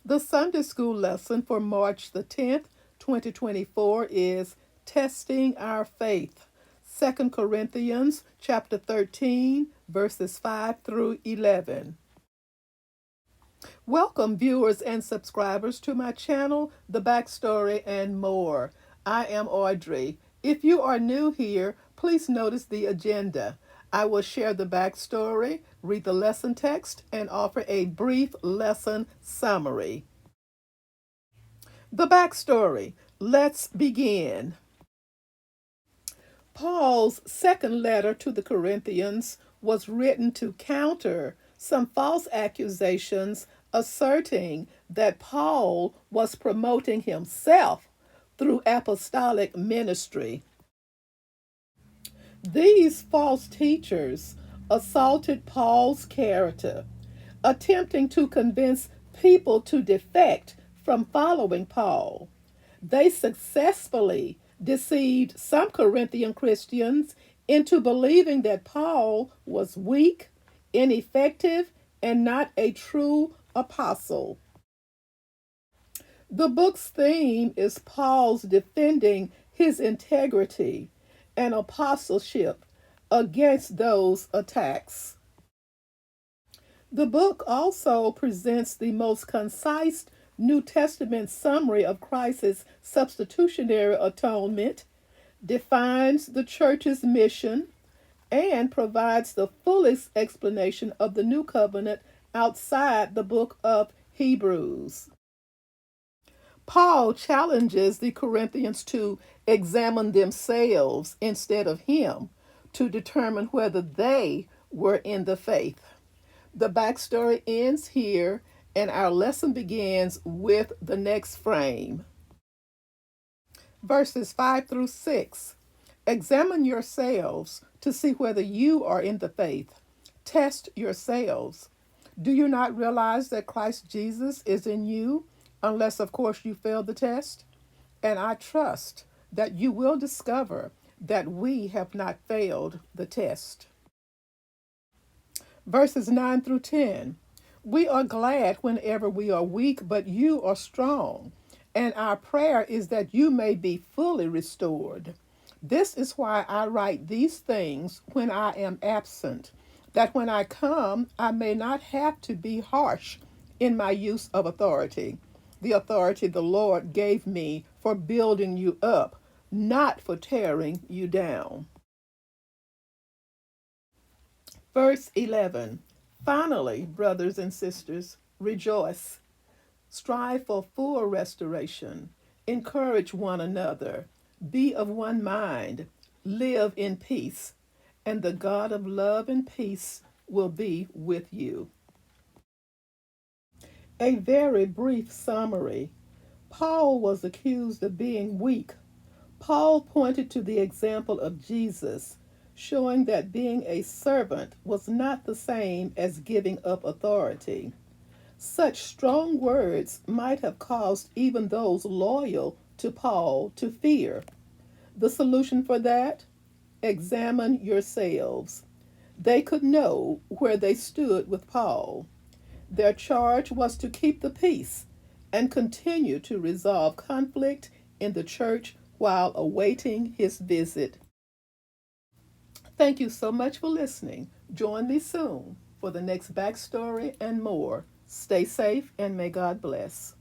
The Sunday school lesson for March the 10th, 2024 is Testing Our Faith. 2 Corinthians chapter 13, verses 5 through 11. Welcome, viewers and subscribers, to my channel, The Backstory and More. I am Audrey. If you are new here, please notice the agenda. I will share the backstory, read the lesson text, and offer a brief lesson summary. The backstory. Let's begin. Paul's second letter to the Corinthians was written to counter some false accusations asserting that Paul was promoting himself through apostolic ministry. These false teachers assaulted Paul's character, attempting to convince people to defect from following Paul. They successfully deceived some Corinthian Christians into believing that Paul was weak, ineffective, and not a true apostle. The book's theme is Paul's defending his integrity and apostleship against those attacks. The book also presents the most concise New Testament summary of Christ's substitutionary atonement, defines the church's mission, and provides the fullest explanation of the new covenant outside the book of Hebrews. Paul challenges the Corinthians to examine themselves instead of him to determine whether they were in the faith. The backstory ends here, and our lesson begins with the next frame. Verses 5 through 6. Examine yourselves to see whether you are in the faith. Test yourselves. Do you not realize that Christ Jesus is in you, unless, of course, you fail the test? And I trust that you will discover that we have not failed the test. Verses 9 through 10. We are glad whenever we are weak, but you are strong. And our prayer is that you may be fully restored. This is why I write these things when I am absent, that when I come, I may not have to be harsh in my use of authority, the authority the Lord gave me for building you up, not for tearing you down. Verse 11. Finally, brothers and sisters, rejoice. Strive for full restoration. Encourage one another. Be of one mind. Live in peace. And the God of love and peace will be with you. A very brief summary. Paul was accused of being weak. Paul pointed to the example of Jesus, showing that being a servant was not the same as giving up authority. Such strong words might have caused even those loyal to Paul to fear. The solution for that? Examine yourselves. They could know where they stood with Paul. Their charge was to keep the peace and continue to resolve conflict in the church while awaiting his visit. Thank you so much for listening. Join me soon for the next backstory and more. Stay safe and may God bless.